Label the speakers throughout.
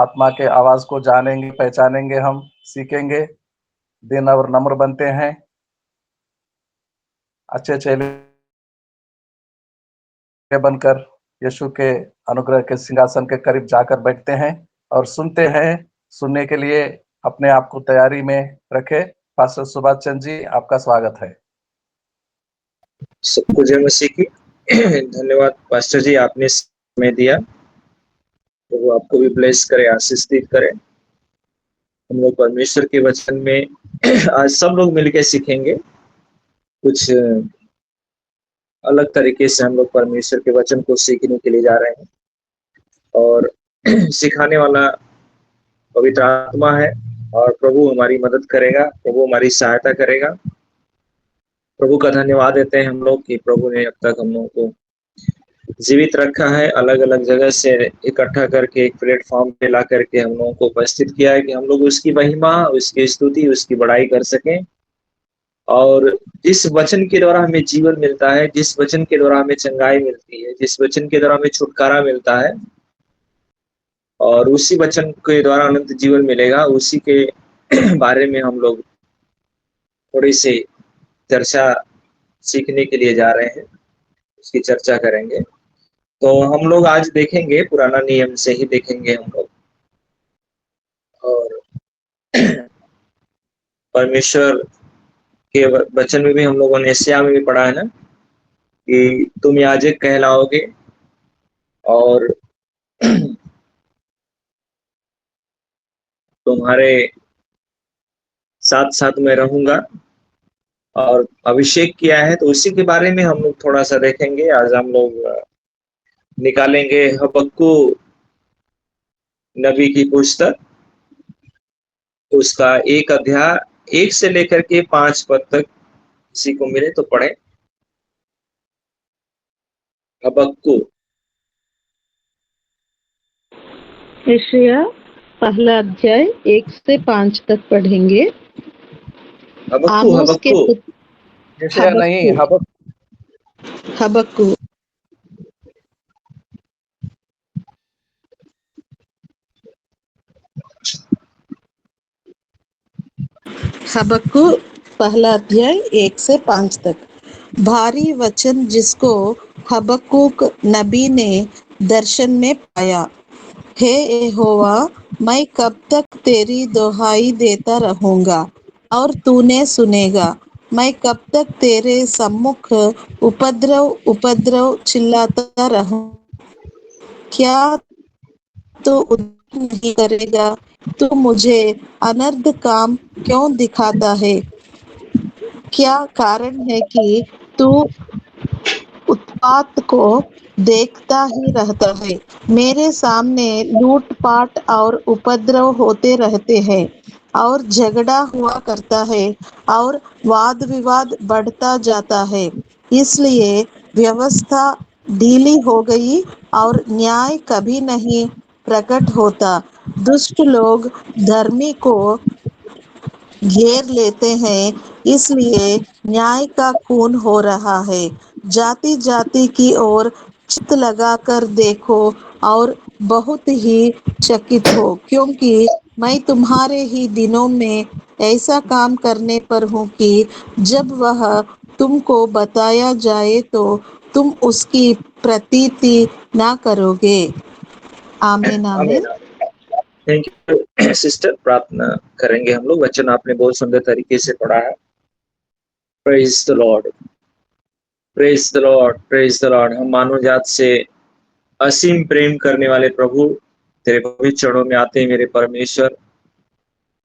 Speaker 1: आत्मा के आवाज को जानेंगे, पहचानेंगे, हम सीखेंगे, दिन और नम्र बनते हैं, अच्छे चेले बनकर यीशु के अनुग्रह के सिंहासन के करीब जाकर बैठते हैं और सुनते हैं। सुनने के लिए अपने आप को तैयारी में रखें। पास्टर सुभाष चंद्र जी, आपका स्वागत है।
Speaker 2: सबको जय मसीह की। धन्यवाद पास्टर जी, आपने समय दिया, तो वो आपको भी ब्लेस करे, आशीषित करे। हम लोग परमेश्वर के वचन में आज सब लोग मिलकर सीखेंगे। कुछ अलग तरीके से हम लोग परमेश्वर के वचन को सीखने के लिए जा रहे हैं और सिखाने वाला पवित्र आत्मा है और प्रभु हमारी मदद करेगा, प्रभु हमारी सहायता करेगा। प्रभु का धन्यवाद देते हैं हम लोग कि प्रभु ने अब तक हम लोगों को जीवित रखा है, अलग अलग जगह से इकट्ठा करके एक प्लेटफॉर्म पे ला करके हम लोगों को उपस्थित किया है कि हम लोग उसकी महिमा, उसकी स्तुति, उसकी बड़ाई कर सकें। और जिस वचन के द्वारा हमें जीवन मिलता है, जिस वचन के द्वारा हमें चंगाई मिलती है, जिस वचन के द्वारा हमें छुटकारा मिलता है और उसी वचन के द्वारा अनंत जीवन मिलेगा, उसी के बारे में हम लोग थोड़ी सी चर्चा सीखने के लिए जा रहे हैं, उसकी चर्चा करेंगे। तो हम लोग आज देखेंगे, पुराना नियम से ही देखेंगे हम लोग। और परमेश्वर के वचन में भी हम लोगों ने एशिया में भी पढ़ा है ना कि तुम याजक कहलाओगे और तुम्हारे साथ साथ मैं रहूंगा, और अभिषेक किया है। तो उसी के बारे में हम लोग थोड़ा सा देखेंगे। आज हम लोग निकालेंगे हबक्कू नबी की पुस्तक, उसका 1 अध्याय 1 से लेकर के 5 पद तक किसी को मिले तो पढ़े। हबक्कू
Speaker 3: यशायाह पहला अध्याय 1 से 5 तक पढ़ेंगे।
Speaker 2: हबक्कू हबक्कू
Speaker 1: यशायाह नहीं,
Speaker 3: हबक्कू। हबक्कू पहला अध्याय 1 से 5 तक। भारी वचन जिसको हबक्कूक नबी ने दर्शन में पाया। हे यहोवा, मैं कब तक तेरी दोहाई देता रहूंगा और तूने सुनेगा? मैं कब तक तेरे सम्मुख उपद्रव उपद्रव चिल्लाता रहूं? क्या तो उद्धार नहीं करेगा? तू मुझे अनर्थ काम क्यों दिखाता है? क्या कारण है कि तू उत्पात को देखता ही रहता है? मेरे सामने लूटपाट और उपद्रव होते रहते हैं और झगड़ा हुआ करता है और वाद विवाद बढ़ता जाता है। इसलिए व्यवस्था ढीली हो गई और न्याय कभी नहीं प्रकट होता। दुष्ट लोग धर्मी को घेर लेते हैं, इसलिए न्याय का खून हो रहा है। जाति जाति की ओर चित्त लगाकर देखो और बहुत ही चकित हो, क्योंकि मैं तुम्हारे ही दिनों में ऐसा काम करने पर हूँ कि जब वह तुमको बताया जाए तो तुम उसकी प्रतीति ना करोगे। आमीन आमीन।
Speaker 2: Thank you sister. प्रार्थना करेंगे हम लोग। वचन आपने बहुत सुंदर तरीके से पढ़ा है। Praise the Lord, praise the Lord, praise the Lord. हम मानव जात से असीम प्रेम करने वाले प्रभु, तेरे पवित्र चरणों में आते हैं मेरे परमेश्वर।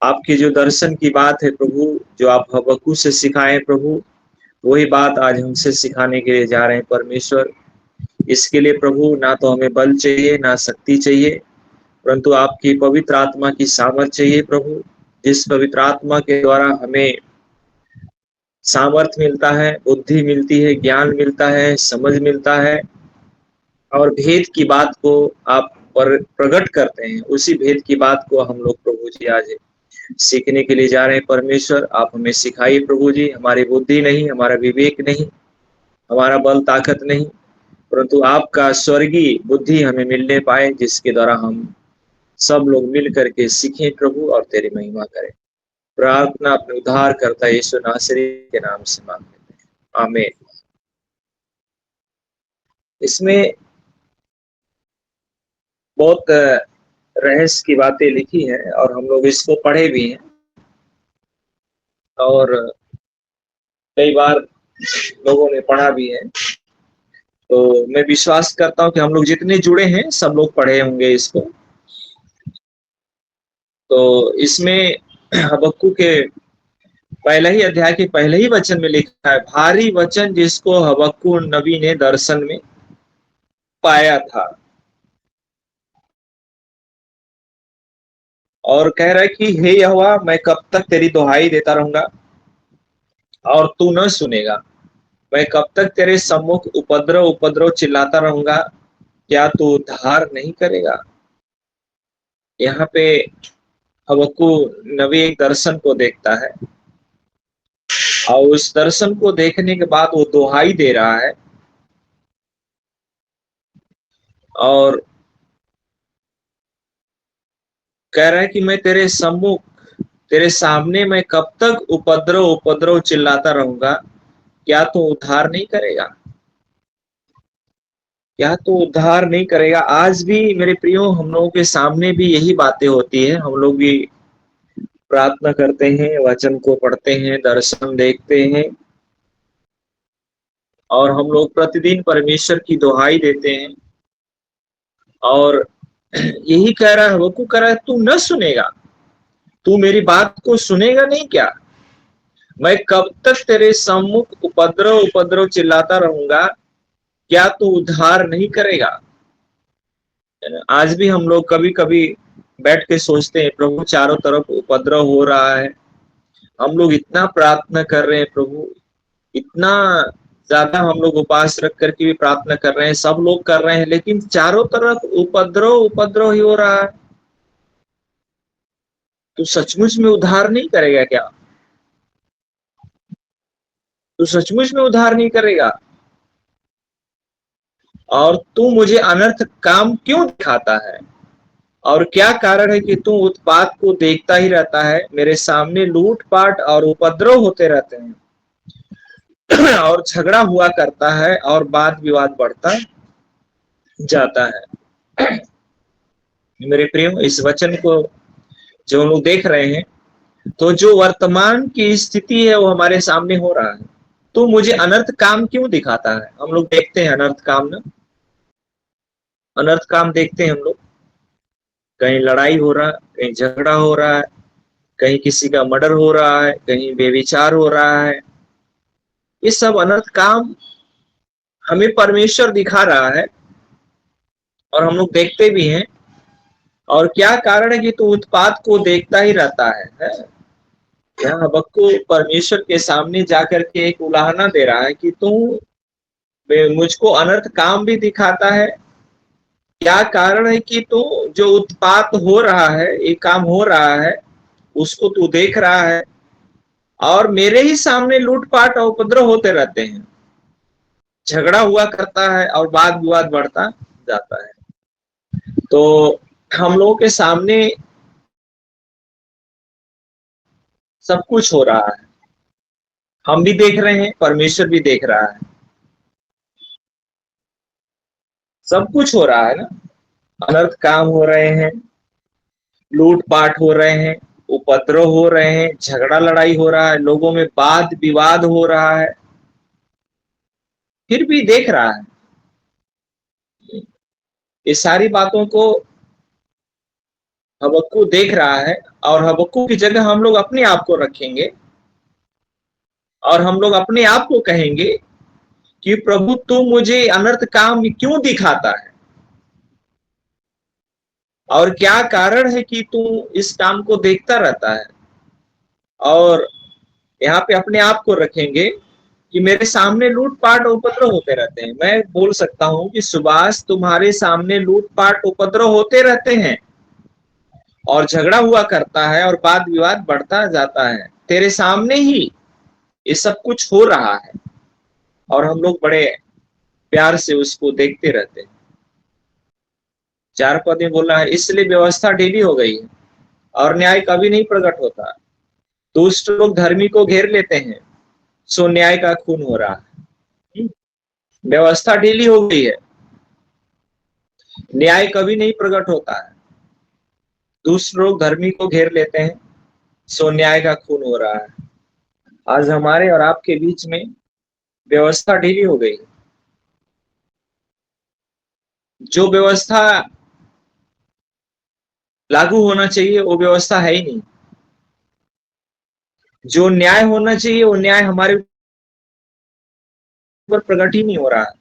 Speaker 2: आपकी जो दर्शन की बात है प्रभु, जो आप हबक्कू से सिखाए प्रभु, वही बात आज हमसे सिखाने के लिए जा रहे हैं परमेश्वर। इसके लिए प्रभु ना तो हमें बल चाहिए, ना शक्ति चाहिए, परंतु आपकी पवित्र आत्मा की सामर्थ चाहिए प्रभु। जिस पवित्र आत्मा के द्वारा हमें सामर्थ मिलता है, बुद्धि मिलती है, ज्ञान मिलता है, समझ मिलता है और भेद की बात को आप प्रकट करते हैं, उसी भेद की बात को हम लोग प्रभु जी आज सीखने के लिए जा रहे हैं परमेश्वर। आप हमें सिखाइए प्रभु जी। हमारी बुद्धि नहीं, हमारा विवेक नहीं, हमारा बल ताकत नहीं, परंतु आपका स्वर्गीय बुद्धि हमें मिलने पाए, जिसके द्वारा हम सब लोग मिल करके सीखें प्रभु और तेरी महिमा करें। प्रार्थना अपने उद्धार करता यीशु नासरी के नाम से मांग लेते हैं, आमीन। इसमें बहुत रहस्य की बातें लिखी हैं और हम लोग इसको पढ़े भी हैं, और कई बार लोगों ने पढ़ा भी है। तो मैं विश्वास करता हूं कि हम लोग जितने जुड़े हैं सब लोग पढ़े होंगे इसको। तो इसमें हबक्कू के पहले ही अध्याय के पहले ही वचन में लिखा है, भारी वचन जिसको हबक्कू नबी ने दर्शन में पाया था, और कह रहा है कि हे यहोवा, मैं कब तक तेरी दुहाई देता रहूंगा और तू न सुनेगा। मैं कब तक तेरे सम्मुख उपद्रव उपद्रव चिल्लाता रहूंगा, क्या तू उद्धार नहीं करेगा। यहाँ पे हबक्कू नबी एक दर्शन को देखता है, और उस दर्शन को देखने के बाद वो दुहाई दे रहा है, और कह रहा है कि मैं तेरे सम्मुख, तेरे सामने मैं कब तक उपद्रव उपद्रव चिल्लाता रहूंगा, क्या तू उद्धार नहीं करेगा, क्या तू उद्धार नहीं करेगा। आज भी मेरे प्रियो हम लोगों के सामने भी यही बातें होती है। हम लोग भी प्रार्थना करते हैं, वचन को पढ़ते हैं, दर्शन देखते हैं, और हम लोग प्रतिदिन परमेश्वर की दुहाई देते हैं, और यही कह रहा है, वो कह रहा है, तू न सुनेगा, तू मेरी बात को सुनेगा नहीं क्या। मैं कब तक तेरे सम्मुख उपद्रव उपद्रव चिल्लाता रहूंगा, क्या तू उद्धार नहीं करेगा। आज भी हम लोग कभी कभी बैठ के सोचते हैं, प्रभु चारों तरफ उपद्रव हो रहा है, हम लोग इतना प्रार्थना कर रहे हैं प्रभु, इतना ज्यादा हम लोग उपास रख करके भी प्रार्थना कर रहे हैं, सब लोग कर रहे हैं, लेकिन चारों तरफ उपद्रव उपद्रव ही हो रहा है। तू सचमुच में उद्धार नहीं करेगा क्या, तू सचमुच में उद्धार नहीं करेगा, और तू मुझे अनर्थ काम क्यों दिखाता है, और क्या कारण है कि तू उत्पात को देखता ही रहता है। मेरे सामने लूटपाट और उपद्रव होते रहते हैं, और झगड़ा हुआ करता है, और वाद विवाद बढ़ता जाता है। मेरे प्रियो, इस वचन को जो हम लोग देख रहे हैं, तो जो वर्तमान की स्थिति है वो हमारे सामने हो रहा है। तो मुझे अनर्थ काम क्यों दिखाता है। हम लोग देखते हैं अनर्थ काम, ना अनर्थ काम देखते हैं हम लोग, कहीं लड़ाई हो रहा है, कहीं झगड़ा हो रहा है, कहीं किसी का मर्डर हो रहा है, कहीं बेविचार हो रहा है। ये सब अनर्थ काम हमें परमेश्वर दिखा रहा है, और हम लोग देखते भी हैं। और क्या कारण है कि तू उत्पात को देखता ही रहता है। यहाँ हबक्कू परमेश्वर के सामने जाकर के एक उलाहना दे रहा है कि तू मुझको अनर्थ काम भी दिखाता है। क्या कारण है कि तू जो उत्पात हो रहा है, ये काम हो रहा है, उसको तू देख रहा है, और मेरे ही सामने लूटपाट और उपद्रव होते रहते हैं, झगड़ा हुआ करता है, और वाद विवाद बढ़ता जाता है। तो हम लोगों के सामने सब कुछ हो रहा है, हम भी देख रहे हैं, परमेश्वर भी देख रहा है, सब कुछ हो रहा है ना। अनर्थ काम हो रहे हैं, लूटपाट हो रहे हैं, उपद्रव हो रहे हैं, झगड़ा लड़ाई हो रहा है, लोगों में वाद विवाद हो रहा है, फिर भी देख रहा है। ये सारी बातों को हबक्कू देख रहा है, और हबक्कू की जगह हम लोग अपने आप को रखेंगे, और हम लोग अपने आप को कहेंगे कि प्रभु तू मुझे अनर्थ काम क्यों दिखाता है, और क्या कारण है कि तू इस काम को देखता रहता है। और यहाँ पे अपने आप को रखेंगे कि मेरे सामने लूटपाट उपद्रव होते रहते हैं। मैं बोल सकता हूँ कि सुभाष, तुम्हारे सामने लूटपाट उपद्रव होते रहते हैं, और झगड़ा हुआ करता है, और वाद विवाद बढ़ता जाता है, तेरे सामने ही ये सब कुछ हो रहा है, और हम लोग बड़े प्यार से उसको देखते रहते हैं। 4 पद में बोला है, इसलिए व्यवस्था ढीली हो गई है और न्याय कभी नहीं प्रकट होता। दुष्ट लोग धर्मी को घेर लेते हैं, सो न्याय का खून हो रहा है। व्यवस्था ढीली हो गई है, न्याय कभी नहीं प्रकट होता है। दुष्ट लोग धर्मी को घेर लेते हैं, सो न्याय का खून हो रहा है। आज हमारे और आपके बीच में व्यवस्था ढीली हो गई। जो व्यवस्था लागू होना चाहिए वो व्यवस्था है ही नहीं। जो न्याय होना चाहिए वो न्याय हमारे ऊपर प्रकट ही नहीं हो रहा है,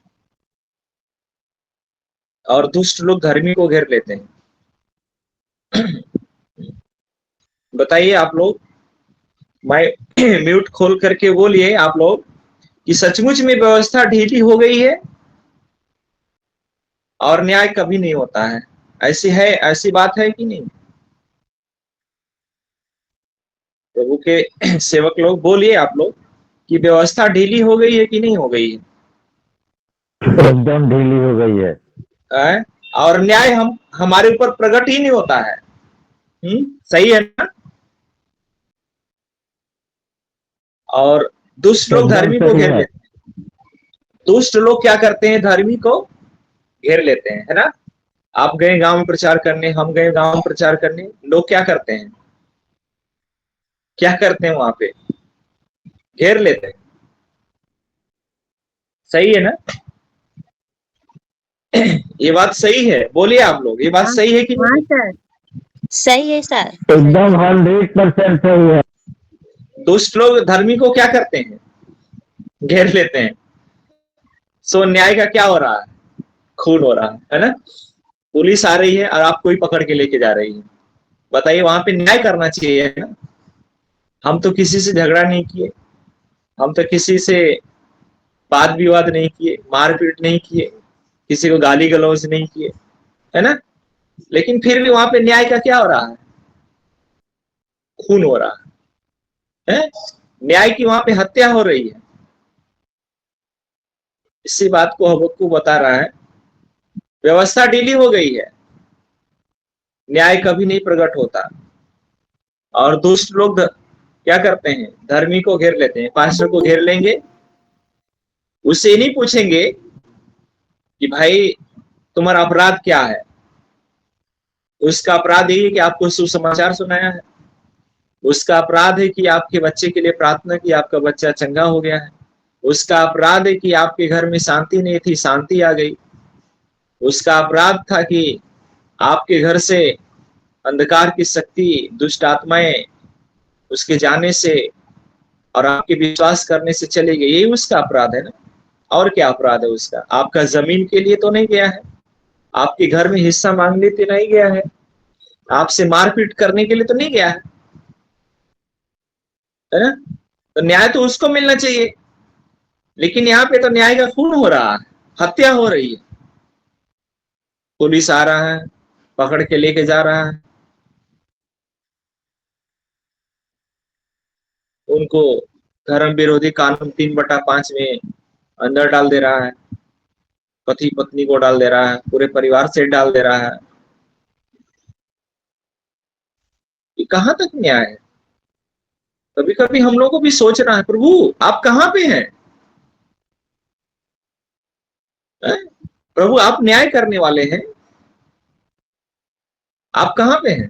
Speaker 2: और दुष्ट लोग धर्मी को घेर लेते हैं। बताइए आप लोग, मैं म्यूट खोल करके बोलिए आप लोग कि सचमुच में व्यवस्था ढीली हो गई है और न्याय कभी नहीं होता है। ऐसी है, ऐसी बात है कि नहीं? प्रभु के सेवक लोग बोलिए आप लोग कि व्यवस्था ढीली हो गई है कि नहीं हो गई है?
Speaker 4: एकदम ढीली हो गई है।
Speaker 2: और न्याय हमारे ऊपर प्रकट ही नहीं होता है। सही है ना? और दुष्ट लोग
Speaker 4: एकदम
Speaker 2: धर्मी को
Speaker 4: सही
Speaker 2: घेर
Speaker 4: है।
Speaker 2: लेते हैं। दुष्ट लोग क्या करते हैं? धर्मी को घेर लेते हैं, है ना? आप गए गांव में प्रचार करने, हम गए गांव में प्रचार करने, लोग क्या करते हैं? क्या करते हैं? वहां पे घेर लेते हैं। सही है ना? ये बात सही है, बोलिए आप लोग, ये बात सही है कि
Speaker 5: हाँ
Speaker 2: नहीं?
Speaker 5: सर, सही है सर।
Speaker 4: एकदम 100% सही है।
Speaker 2: दुष्ट लोग धर्मी को क्या करते हैं? घेर लेते हैं। सो न्याय का क्या हो रहा है? खून हो रहा है ना? पुलिस आ रही है और आपको ही पकड़ के लेके जा रही है। बताइए, वहां पे न्याय करना चाहिए ना? हम तो किसी से झगड़ा नहीं किए, हम तो किसी से वाद विवाद नहीं किए, मारपीट नहीं किए, किसी को गाली गलौज नहीं किए, है ना? लेकिन फिर भी वहां पे न्याय का क्या हो रहा है? खून हो रहा है? न्याय की वहां पे हत्या हो रही है। इसी बात को हबक्कू बता रहा है, व्यवस्था ढीली हो गई है, न्याय कभी नहीं प्रकट होता, और दुष्ट लोग क्या करते हैं? धर्मी को घेर लेते हैं। पास्टर को घेर लेंगे, उससे नहीं पूछेंगे कि भाई तुम्हारा अपराध क्या है। उसका अपराध यही है कि आपको सुसमाचार सुनाया है, उसका अपराध है कि आपके बच्चे के लिए प्रार्थना की, आपका बच्चा चंगा हो गया है, उसका अपराध है कि आपके घर में शांति नहीं थी, शांति आ गई, उसका अपराध था कि आपके घर से अंधकार की शक्ति, दुष्ट आत्माएं उसके जाने से और आपके विश्वास करने से चले गए। यही उसका अपराध है ना? और क्या अपराध है उसका? आपका जमीन के लिए तो नहीं गया है, आपके घर में हिस्सा मांगने तो नहीं गया है, आपसे मारपीट करने के लिए तो नहीं गया है ना? तो न्याय तो उसको मिलना चाहिए, लेकिन यहाँ पे तो न्याय का खून हो रहा है, हत्या हो रही है। पुलिस आ रहा है, पकड़ के लेके जा रहा है, उनको धर्म विरोधी कानून 3/5 में अंदर डाल दे रहा है, पति पत्नी को डाल दे रहा है, पूरे परिवार से डाल दे रहा है। ये कहां तक न्याय है? कभी कभी हम लोग को भी सोचना है, प्रभु आप कहां पे हैं? प्रभु आप न्याय करने वाले हैं, आप कहां पे हैं?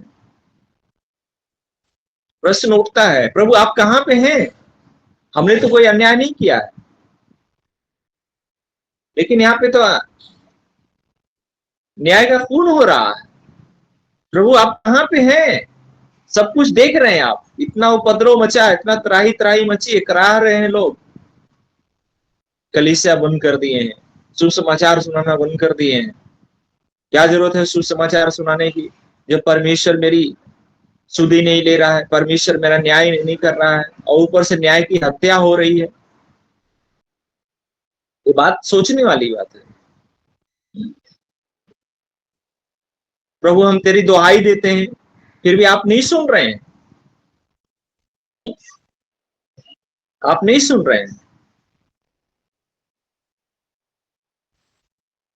Speaker 2: प्रश्न उठता है, प्रभु आप कहां पे हैं? हमने तो कोई अन्याय नहीं किया है, लेकिन यहाँ पे तो न्याय का खून हो रहा है। प्रभु आप कहां पे हैं? सब कुछ देख रहे हैं आप, इतना उपद्रव मचा, इतना त्राही त्राही मची है, करा रहे हैं लोग, कलीसिया बंद कर दिए हैं, सुसमाचार सुनाना बंद कर दिए हैं। क्या जरूरत है सुसमाचार सुनाने की, जब परमेश्वर मेरी सुधि नहीं ले रहा है, परमेश्वर मेरा न्याय नहीं कर रहा है, और ऊपर से न्याय की हत्या हो रही है। ये बात सोचने वाली बात है। प्रभु हम तेरी दुहाई देते हैं, फिर भी आप नहीं सुन रहे हैं, आप नहीं सुन रहे हैं।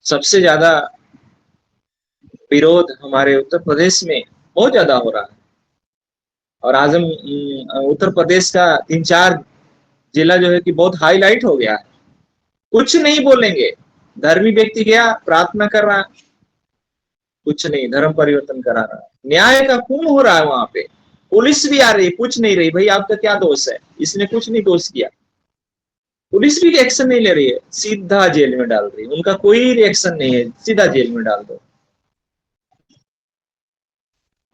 Speaker 2: सबसे ज्यादा विरोध हमारे उत्तर प्रदेश में बहुत ज्यादा हो रहा है। और आज हम उत्तर प्रदेश का 3-4 जिला जो है कि बहुत हाईलाइट हो गया है। कुछ नहीं बोलेंगे, धर्मी व्यक्ति गया प्रार्थना कर रहा, कुछ नहीं, धर्म परिवर्तन करा रहा, न्याय का खून हो रहा है वहां पे, पुलिस भी आ रही, पूछ नहीं रही भाई आपका क्या दोष है, इसने कुछ नहीं दोष किया, पुलिस भी रिएक्शन नहीं ले रही है, सीधा जेल में डाल रही है, उनका कोई रिएक्शन नहीं है, सीधा जेल में डाल दो।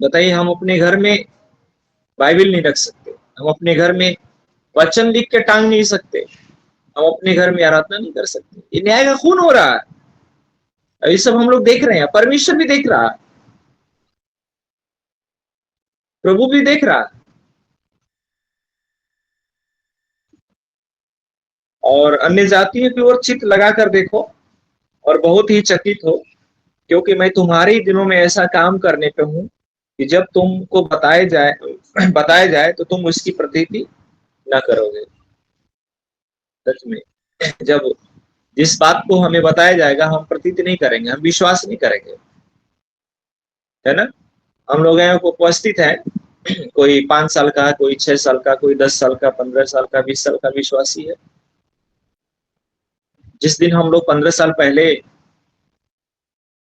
Speaker 2: बताइए, हम अपने घर में बाइबल नहीं रख सकते, हम अपने घर में वचन लिख के टांग नहीं सकते, हम अपने घर में आराधना नहीं कर सकते, ये न्याय का खून हो रहा है। ये सब हम लोग देख रहे हैं, परमेश्वर भी देख रहा है, प्रभु भी देख रहा है। और अन्य जातियों की ओर चित्त लगाकर देखो और बहुत ही चकित हो, क्योंकि मैं तुम्हारे ही दिनों में ऐसा काम करने पे हूं कि जब तुमको बताया जाए तो तुम उसकी प्रतीति न करोगे। सच में, जब जिस बात को हमें बताया जाएगा हम प्रतीति नहीं करेंगे, हम विश्वास नहीं करेंगे, है ना। हम लोग यहाँ को उपस्थित है, कोई 5 साल का, कोई 6 साल का, कोई 10 साल का, 15 साल का, 20 साल का विश्वासी है। जिस दिन हम लोग 15 साल पहले,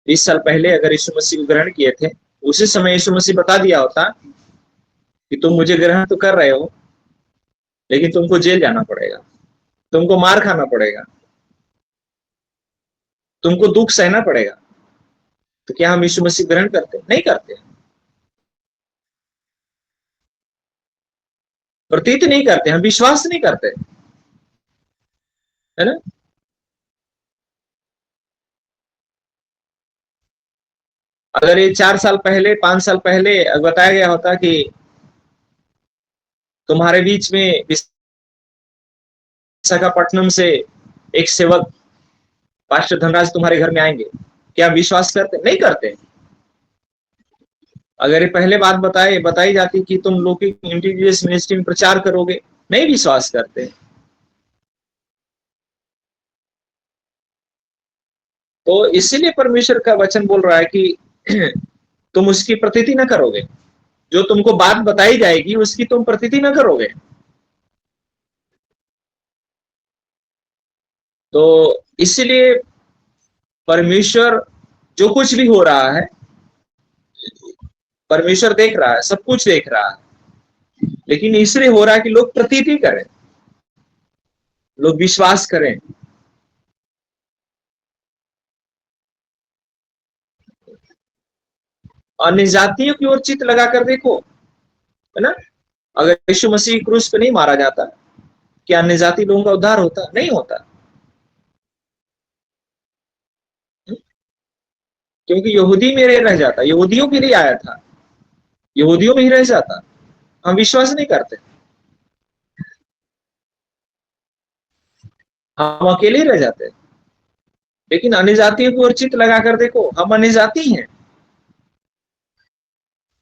Speaker 2: 20 साल पहले अगर यीशु मसीह को ग्रहण किए थे, उसी समय यीशु मसीह बता दिया होता कि तुम मुझे ग्रहण तो कर रहे हो, लेकिन तुमको जेल जाना पड़ेगा, तुमको मार खाना पड़ेगा, तुमको दुख सहना पड़ेगा। तो क्या हम यीशु मसीह ग्रहण करते? नहीं करते, प्रतीत नहीं करते, हम विश्वास नहीं करते, है ना। अगर ये 4 साल पहले, 5 साल पहले बताया गया होता कि तुम्हारे बीच में विशाखापट्टनम से एक सेवक पास्टर धनराज तुम्हारे घर में आएंगे, क्या विश्वास करते? नहीं करते। अगर ये पहले बात बताई जाती कि तुम लौकिक इंटीग्रियस मिनिस्ट्री में प्रचार करोगे, नहीं विश्वास करते। तो इसीलिए परमेश्वर का वचन बोल रहा है कि तुम उसकी प्रतीति न करोगे, जो तुमको बात बताई जाएगी उसकी तुम प्रतीति न करोगे। तो इसलिए परमेश्वर, जो कुछ भी हो रहा है परमेश्वर देख रहा है, सब कुछ देख रहा है, लेकिन इसलिए हो रहा है कि लोग प्रतीति करें, लोग विश्वास करें। अन्य जातियों की ओर चित्त लगाकर देखो, है ना। अगर यीशु मसीह क्रूस पे नहीं मारा जाता, क्या अन्य जाति लोगों का उद्धार होता? नहीं होता, क्योंकि यहूदी में रह जाता, यहूदियों के लिए आया था, यहूदियों में ही रह जाता। हम विश्वास नहीं करते, हम अकेले ही रह जाते। लेकिन अन्य जातियों की ओर चित्त लगाकर देखो, हम अन्य जाति हैं।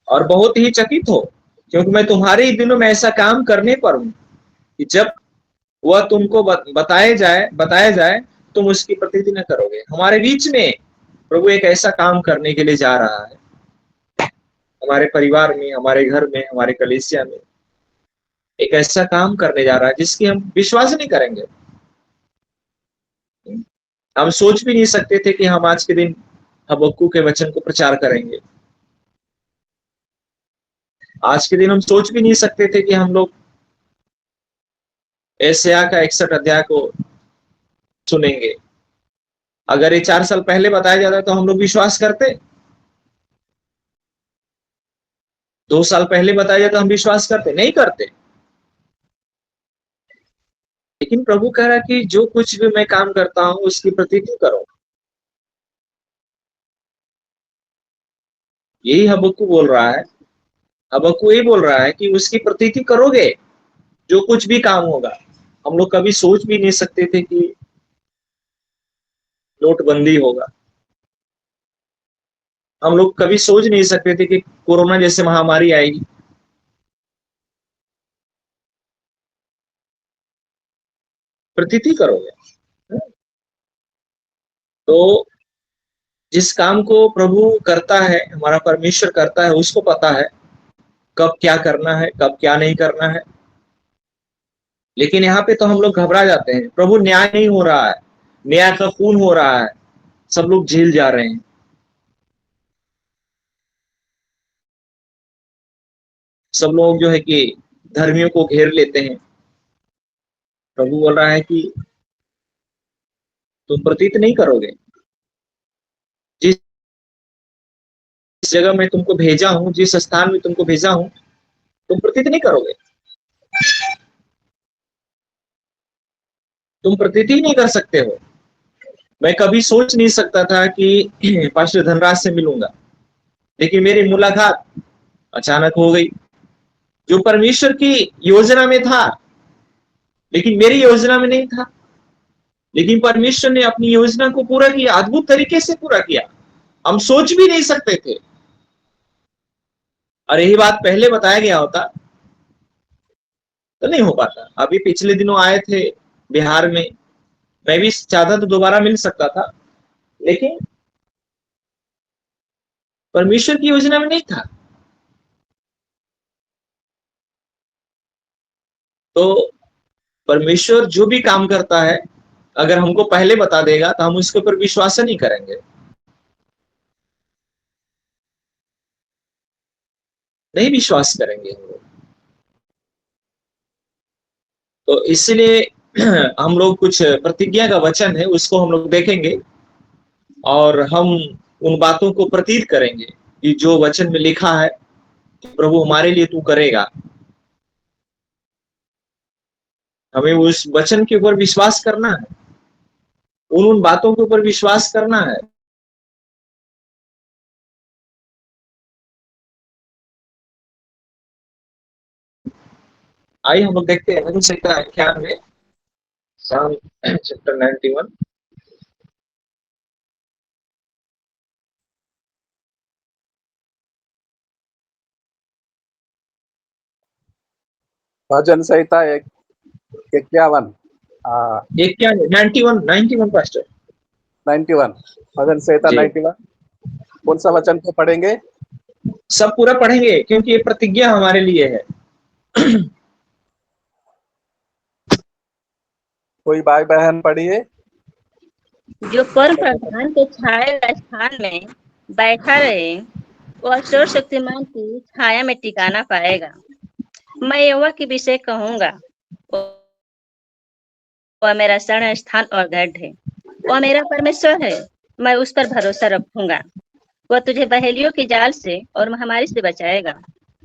Speaker 2: और बहुत ही चकित हो, क्योंकि मैं तुम्हारे ही दिनों में ऐसा काम करने पर हूं कि जब वह तुमको बताया जाए तुम उसकी प्रतीति न करोगे। हमारे बीच में प्रभु एक ऐसा काम करने के लिए जा रहा है, हमारे परिवार में, हमारे घर में, हमारे कलीसिया में एक ऐसा काम करने जा रहा है जिसकी हम विश्वास नहीं करेंगे। हम सोच भी नहीं सकते थे कि हम आज के दिन हबक्कू के वचन को प्रचार करेंगे। आज के दिन हम सोच भी नहीं सकते थे कि हम लोग यशायाह का 61 अध्याय को सुनेंगे। अगर ये 4 साल पहले बताया जाता तो हम लोग विश्वास करते, 2 साल पहले बताया जाता हम विश्वास करते? नहीं करते। लेकिन प्रभु कह रहा है कि जो कुछ भी मैं काम करता हूं उसकी प्रतीति करो। यही हबक्कू बोल रहा है, हबक्कू यही बोल रहा है कि उसकी प्रतीति करोगे, जो कुछ भी काम होगा। हम लोग कभी सोच भी नहीं सकते थे कि नोटबंदी होगा, हम लोग कभी सोच नहीं सकते थे कि कोरोना जैसे महामारी आएगी। प्रतीति करोगे। तो जिस काम को प्रभु करता है, हमारा परमेश्वर करता है, उसको पता है कब क्या करना है, कब क्या नहीं करना है। लेकिन यहाँ पे तो हम लोग घबरा जाते हैं, प्रभु न्याय नहीं हो रहा है, न्याय का खून हो रहा है, सब लोग जेल जा रहे हैं। सब लोग जो है कि धर्मियों को घेर लेते हैं। प्रभु बोल रहा है कि तुम प्रतीत नहीं करोगे, जिस जगह मैं तुमको भेजा हूं, जिस स्थान में तुमको भेजा हूं, तुम प्रतीत नहीं करोगे, तुम प्रतीत ही नहीं कर सकते हो। मैं कभी सोच नहीं सकता था कि पास्टर धनराज से मिलूंगा, लेकिन मेरी मुलाकात अचानक हो गई, जो परमेश्वर की योजना में था, लेकिन मेरी योजना में नहीं था। लेकिन परमेश्वर ने अपनी योजना को पूरा किया, अद्भुत तरीके से पूरा किया, हम सोच भी नहीं सकते थे। और यही बात पहले बताया गया होता तो नहीं हो पाता। अभी पिछले दिनों आए थे बिहार में, मैं भी चाहता तो दोबारा मिल सकता था, लेकिन परमेश्वर की योजना में नहीं था। तो परमेश्वर जो भी काम करता है, अगर हमको पहले बता देगा तो हम उसके ऊपर विश्वास नहीं करेंगे, नहीं विश्वास करेंगे हम लोग। तो इसलिए हम लोग कुछ प्रतिज्ञा का वचन है, उसको हम लोग देखेंगे और हम उन बातों को प्रतीत करेंगे कि जो वचन में लिखा है प्रभु हमारे लिए तू करेगा। हमें उस वचन के ऊपर विश्वास करना है, उन बातों के ऊपर विश्वास करना है। आइए हम लोग देखते हैं भजन संहिता 91, साम चैप्टर 91।
Speaker 1: भजन संहिता 51
Speaker 2: 91 पास्टर
Speaker 1: 91 भजन संहिता 91 कौन सा वचन को पढ़ेंगे?
Speaker 2: सब पूरा पढ़ेंगे क्योंकि ये प्रतिज्ञा हमारे लिए है।
Speaker 1: कोई भाई बहन पढ़िए।
Speaker 5: जो परम प्रधान के छाए स्थान में बैठा रहे, वह सर्वशक्तिमान की छाया में टिकाना पाएगा। मैं यहोवा के विषय कहूंगा, वह मेरा शरण स्थान और गढ़ है, वह मेरा परमेश्वर है, मैं उस पर भरोसा रखूंगा। वह तुझे बहेलियों की जाल से और महामारी से बचाएगा,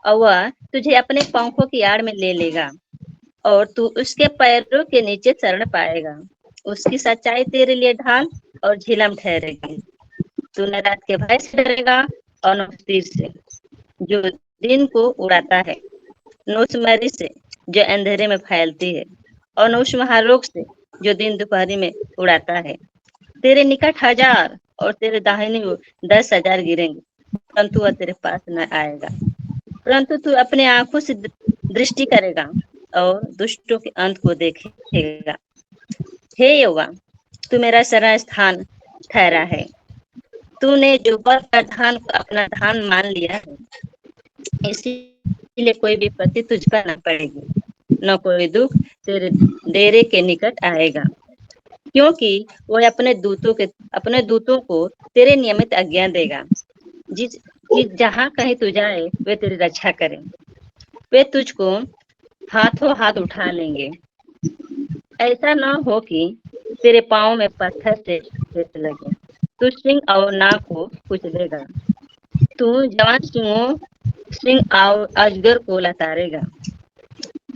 Speaker 5: और वह तुझे अपने पंखों की आड़ में ले लेगा, और तू उसके पैरों के नीचे शरण पाएगा। उसकी सच्चाई तेरे लिए ढाल और झिलम ठहरेगी। तू न रात के भय से डरेगा और न उस तीर से जो दिन को उड़ाता है, न उस मरी से जो अंधेरे में फैलती है, और न उस महारोग से जो दिन दोपहरी में उड़ाता है। तेरे निकट 1000 और तेरे दाहिनी ओर 10,000 गिरेंगे, परंतु वह तेरे पास न आएगा। परंतु तू अपने आंखों से दृष्टि करेगा और दुष्टों के अंत को देखेगा। हे यहोवा, तू मेरा शरण स्थान ठहरा है। तूने जो बल का धान को अपना धान मान लिया है, इसीलिए कोई विपत्ति तुझ पर न पड़ेगी, न कोई दुख तेरे डेरे के निकट आएगा, क्योंकि वह अपने दूतों को तेरे नियमित आज्ञा देगा, कि जहाँ कहीं तू जाए वे तेरी रक्षा करें। वे तुझको हाथों हाथ उठा लेंगे, ऐसा न हो कि तेरे पाँव में पत्थर से ठेस लगे। तू सिंह और नाग को कुचलेगा, तू जवान सिंह और अजगर को लताड़ेगा।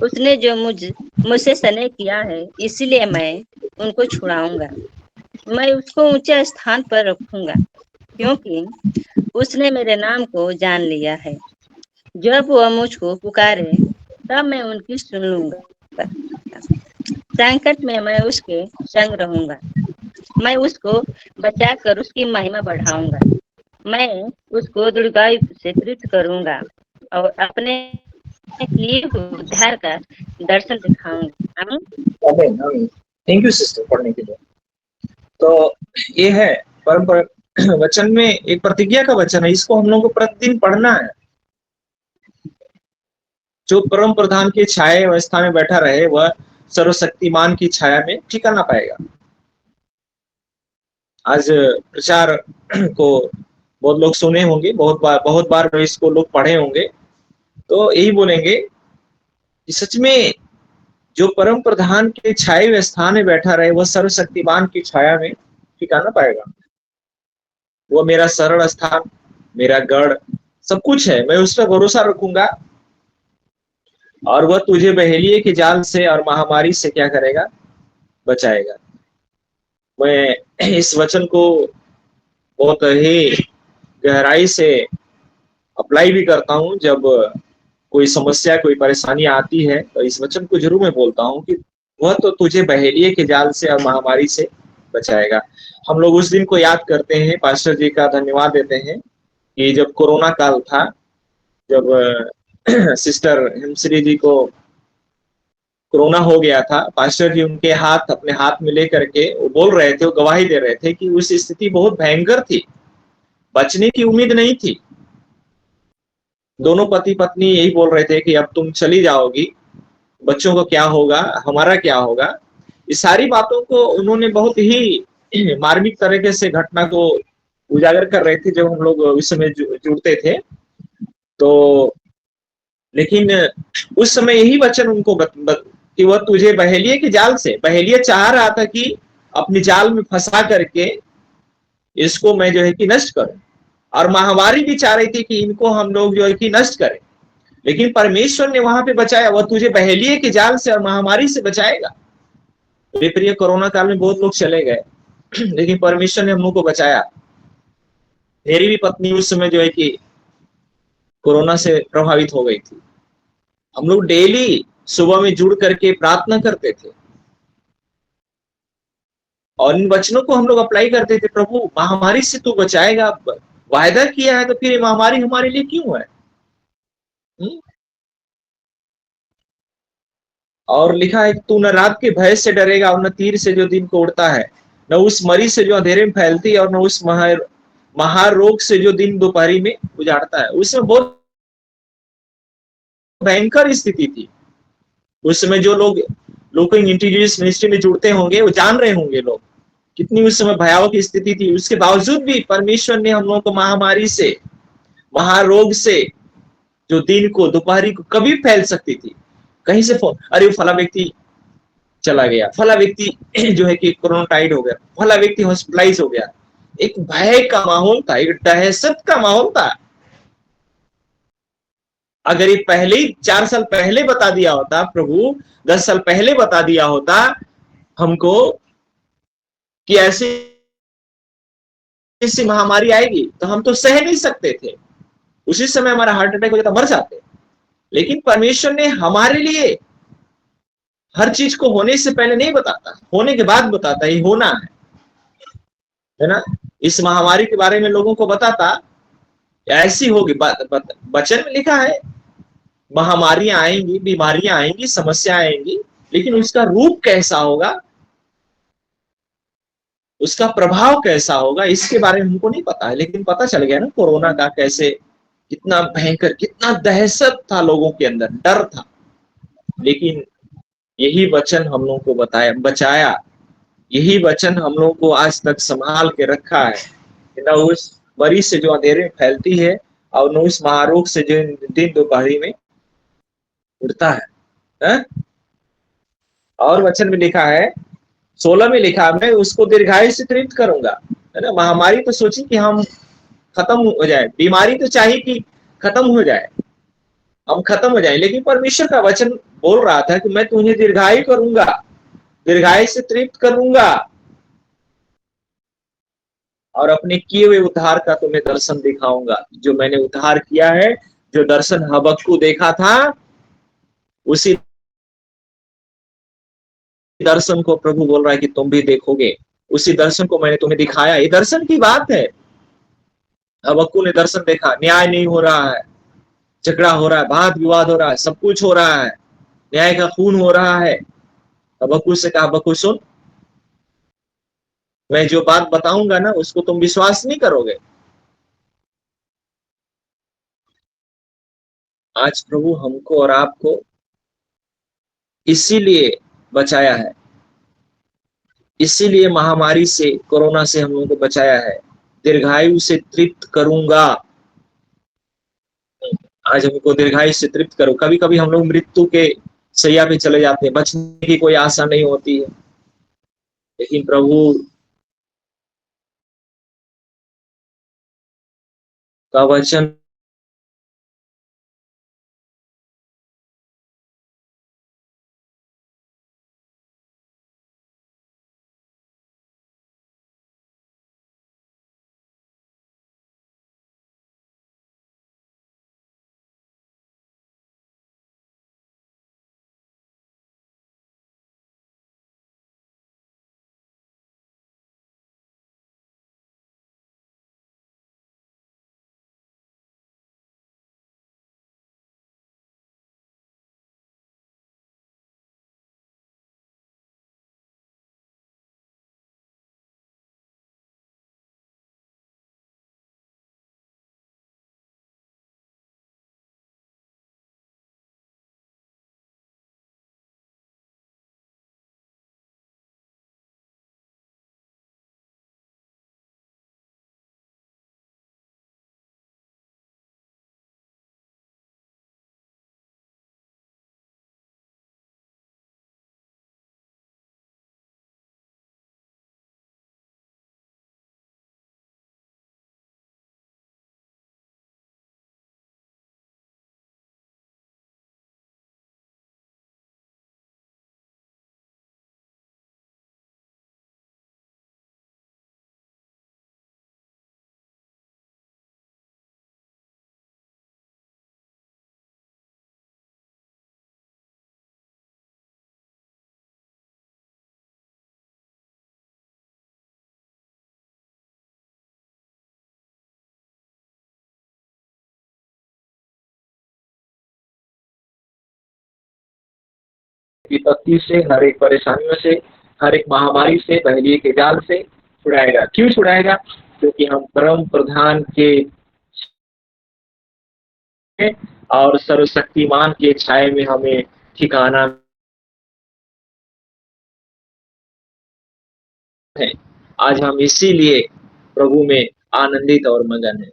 Speaker 5: उसने जो मुझसे स्नेह किया है, इसीलिए मैं उनको छुड़ाऊंगा। मैं उसको ऊंचे स्थान पर रखूंगा, क्योंकि उसने मेरे नाम को जान लिया है। जब वह मुझको पुकारे, तब मैं उनकी सुन लूंगा। संकट में मैं उसके संग रहूंगा, मैं उसको बचाकर उसकी महिमा बढ़ाऊंगा। मैं उसको दीर्घायु से तृप्त करूंगा और अपने लिए उद्धार का दर्शन दिखाऊंगा। आमीन।
Speaker 2: थैंक यू सिस्टर पढ़ने के लिए। तो ये है परम वचन में एक प्रतिज्ञा का वचन है, इसको हम लोगों को प्रतिदिन पढ़ना है। जो परम प्रधान की छाया अवस्था में बैठा रहे वह सर्वशक्तिमान की छाया में ठिकाना पाएगा। आज प्रचार को बहुत लोग सुने होंगे, बहुत बार इसको लोग पढ़े होंगे, तो यही बोलेंगे कि सच में जो परम प्रधान के छाये हुए स्थान में बैठा रहे वह सर्वशक्तिमान की छाया में ठिकाना पाएगा। वो मेरा सरल स्थान, मेरा गढ़, सब कुछ है। मैं उस पर भरोसा रखूंगा और वह तुझे बहेलिये के जाल से और महामारी से क्या करेगा? बचाएगा। मैं इस वचन को बहुत ही गहराई से अप्लाई भी करता हूँ। जब कोई समस्या, कोई परेशानी आती है तो इस वचन को जरूर मैं बोलता हूँ कि वह तो तुझे बहेलिये के जाल से और महामारी से बचाएगा। हम लोग उस दिन को याद करते हैं, पास्टर जी का धन्यवाद देते हैं कि जब कोरोना काल था, जब सिस्टर हिमश्री जी को कोरोना हो गया था, पास्टर जी उनके हाथ अपने हाथ में लेकर के वो बोल रहे थे, वो गवाही दे रहे थे कि उस स्थिति बहुत भयंकर थी, बचने की उम्मीद नहीं थी। दोनों पति पत्नी यही बोल रहे थे कि अब तुम चली जाओगी, बच्चों को क्या होगा, हमारा क्या होगा। इस सारी बातों को उन्होंने बहुत ही मार्मिक तरीके से घटना को उजागर कर रहे थे जब हम लोग उस समय जुड़ते थे। तो लेकिन उस समय यही वचन उनको कि वह तुझे बहेलिये के जाल से, बहेलिया चाह रहा था कि अपने जाल में फंसा करके इसको मैं जो है कि नष्ट करूं, और महामारी भी चाह रही थी कि इनको हम लोग जो है कि नष्ट करें, लेकिन परमेश्वर ने वहां पे बचाया। वह तुझे बहेलिये के जाल से और महामारी से बचाएगा। प्रिय, कोरोना काल में बहुत लोग चले गए, लेकिन परमेश्वर ने हम लोग को बचाया। मेरी भी पत्नी उस समय जो है कि कोरोना से प्रभावित हो गई थी। हम लोग डेली सुबह में जुड़ करके प्रार्थना करते थे और इन वचनों को हम लोग अप्लाई करते थे। प्रभु, महामारी से तू बचाएगा, वायदा किया है, तो फिर ये महामारी हमारे लिए क्यों है? और लिखा है, तू न रात के भय से डरेगा और न तीर से जो दिन को उड़ता है, न उस मरी से जो अंधेरे में फैलती है, और न उस महारोग से जो दिन दोपहरी में उजाड़ता है। उसमें बहुत भयंकर स्थिति थी। उस समय जो लोग इंटीग्रेस मिनिस्ट्री में जुड़ते होंगे वो जान रहे होंगे लोग कितनी उस समय भयावह की स्थिति थी। उसके बावजूद भी परमेश्वर ने हम लोगों को महामारी से, महारोग से, जो दिन को दोपहरी को कभी फैल सकती थी, कहीं से फोन, अरे फला व्यक्ति चला गया, फला व्यक्ति जो है कि कोरोनाटाइड हो गया, फला व्यक्ति हॉस्पिटलाइज हो गया। एक भय का माहौल था, एक दहशत का माहौल था। अगर ये पहले 4 साल पहले बता दिया होता प्रभु, 10 साल पहले बता दिया होता हमको कि ऐसी महामारी आएगी, तो हम तो सह नहीं सकते थे। उसी समय हमारा हार्ट अटैक हो जाता, मर जाते। लेकिन परमेश्वर ने हमारे लिए हर चीज को होने से पहले नहीं बताता, होने के बाद बताता, ये होना है ना। इस महामारी के बारे में लोगों को बताता, ऐसी होगी। वचन में लिखा है महामारियां आएंगी, बीमारियां आएंगी, समस्या आएंगी, लेकिन उसका रूप कैसा होगा, उसका प्रभाव कैसा होगा, इसके बारे में हमको नहीं पता है। लेकिन पता चल गया ना कोरोना का कैसे, कितना भयंकर, कितना दहशत था लोगों के अंदर, डर था। लेकिन यही वचन हम लोगों को बचाया। यही वचन हम लोगों को आज तक संभाल के रखा है। न उस मरी से जो अंधेरे में फैलती है, और न उस महारोग से जो दिन दोपहरी में उड़ता है। और वचन में लिखा है, 16 में लिखा, मैं उसको दीर्घायु से तृप्त करूंगा, है ना। महामारी तो सोची कि हम खत्म हो जाए, बीमारी तो चाहिए कि खत्म हो जाए, हम खत्म हो जाए, लेकिन परमेश्वर का वचन बोल रहा था कि मैं तुम्हें दीर्घायु करूंगा, दीर्घायु से तृप्त करूंगा, और अपने किए हुए उद्धार का तुम्हें दर्शन दिखाऊंगा। जो मैंने उद्धार किया है, जो दर्शन हबक्कू देखा था, उसी दर्शन को प्रभु बोल रहा है कि तुम भी देखोगे। उसी दर्शन को मैंने तुम्हें दिखाया। ये दर्शन की बात है। हबक्कू ने दर्शन देखा, न्याय नहीं हो रहा है, झगड़ा हो रहा है, वाद विवाद हो रहा है, सब कुछ हो रहा है, न्याय का खून हो रहा है। हबक्कू से कहा, हबक्कू सुन, मैं जो बात बताऊंगा ना उसको तुम विश्वास नहीं करोगे। आज प्रभु हमको और आपको इसीलिए बचाया है, इसीलिए महामारी से, कोरोना से हम लोगों को बचाया है। दीर्घायु से तृप्त करूंगा, आज हमको दीर्घायु से तृप्त करो। कभी कभी हम लोग मृत्यु के शैया पे चले जाते हैं, बचने की कोई आशा नहीं होती है, लेकिन प्रभु का वचन विपत्ति से, हर एक परेशानियों से, हर एक महामारी से, पहली के जाल से छुड़ाएगा। क्यों छुड़ाएगा? क्योंकि हम परम प्रधान के और सर्वशक्तिमान के छाये में हमें ठिकाना है। आज हम इसीलिए प्रभु में आनंदित और मगन है।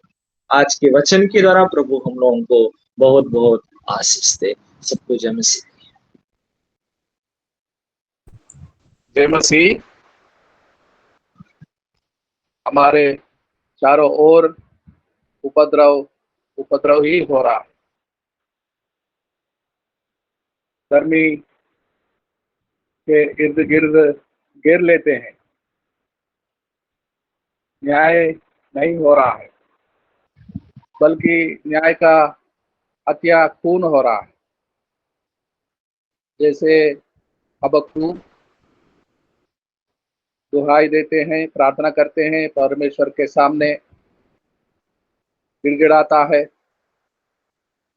Speaker 2: आज के वचन के द्वारा प्रभु हम लोगों को बहुत बहुत आशीष दे। सबको जय मसीह।
Speaker 1: जय मसीह। हमारे चारों ओर उपद्रव ही हो रहा है। गर्मी के इर्द गिर्द घेर लेते हैं, न्याय नहीं हो रहा है, बल्कि न्याय का हत्या खून हो रहा है। जैसे हबक्कूक दुहाई देते हैं, प्रार्थना करते हैं, परमेश्वर के सामने गिड़गिड़ाता है,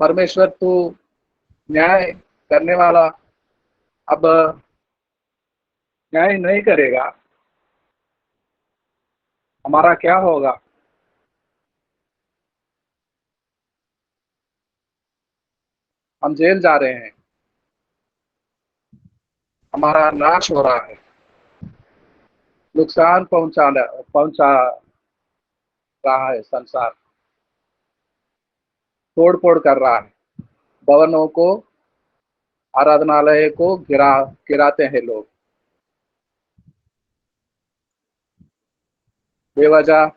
Speaker 1: परमेश्वर तू न्याय करने वाला अब न्याय नहीं करेगा, हमारा क्या होगा? हम जेल जा रहे हैं, हमारा नाश हो रहा है, नुकसान पहुंचा रहा है, संसार तोड़ फोड़ कर रहा है, भवनों को, आराधनालय को गिराते हैं लोग, बेवजह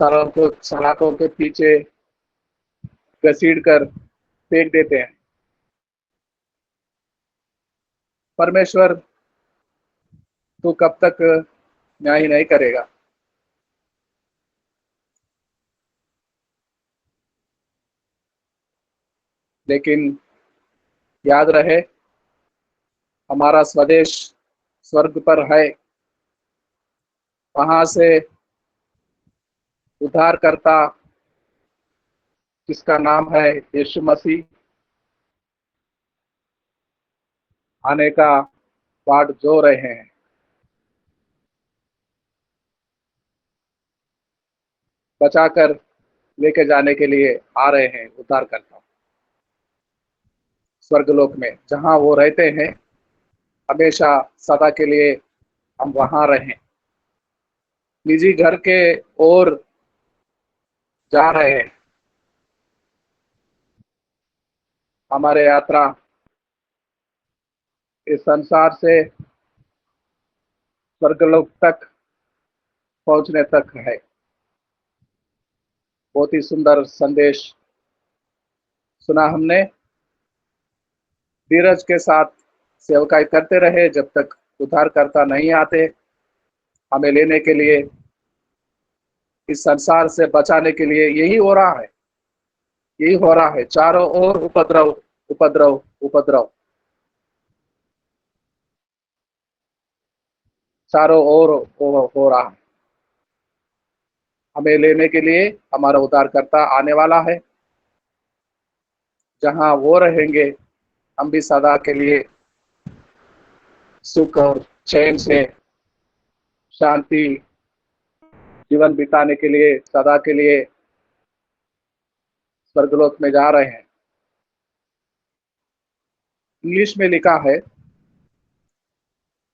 Speaker 1: सड़कों के पीछे घसीट कर फेंक देते हैं। परमेश्वर तू कब तक न्याय नहीं करेगा? लेकिन याद रहे, हमारा स्वदेश स्वर्ग पर है, वहां से उद्धारकर्ता जिसका नाम है यीशु मसीह आने का बाट जो रहे हैं। बचाकर लेके जाने के लिए आ रहे हैं उद्धारकर्ता। स्वर्गलोक में जहां वो रहते हैं, हमेशा सदा के लिए हम वहां रहें। निजी घर के ओर जा रहे हैं। हमारे यात्रा इस संसार से स्वर्गलोक तक पहुंचने तक है। बहुत ही सुंदर संदेश सुना हमने। धीरज के साथ सेवकाई करते रहे जब तक उद्धारकर्ता नहीं आते हमें लेने के लिए, इस संसार से बचाने के लिए। यही हो रहा है, यही हो रहा है। चारों ओर उपद्रव, उपद्रव, उपद्रव, चारों ओर हो रहा है। हमें लेने के लिए हमारा उद्धारकर्ता आने वाला है। जहां वो रहेंगे, हम भी सदा के लिए सुख और चैन से शांति जीवन बिताने के लिए, सदा के लिए स्वर्गलोक में जा रहे हैं। इंग्लिश में लिखा है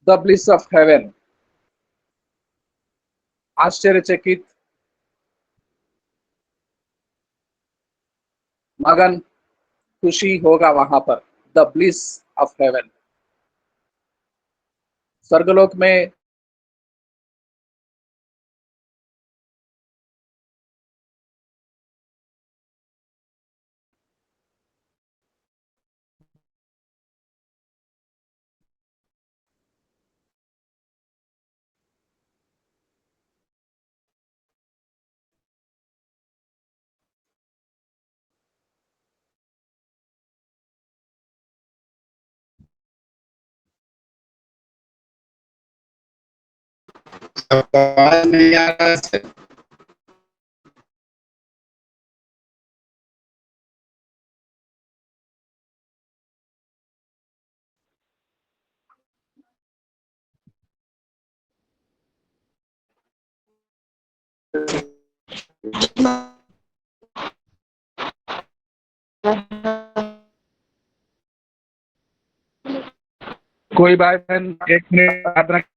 Speaker 1: द ब्लिस ऑफ हेवन। आश्चर्यचकित, मगन, खुशी होगा वहां पर। द ब्लिस ऑफ हेवन, स्वर्गलोक में
Speaker 6: आवाज नहीं आ रहा है।
Speaker 1: कोई भाई बहन 1 मिनट याद रखें।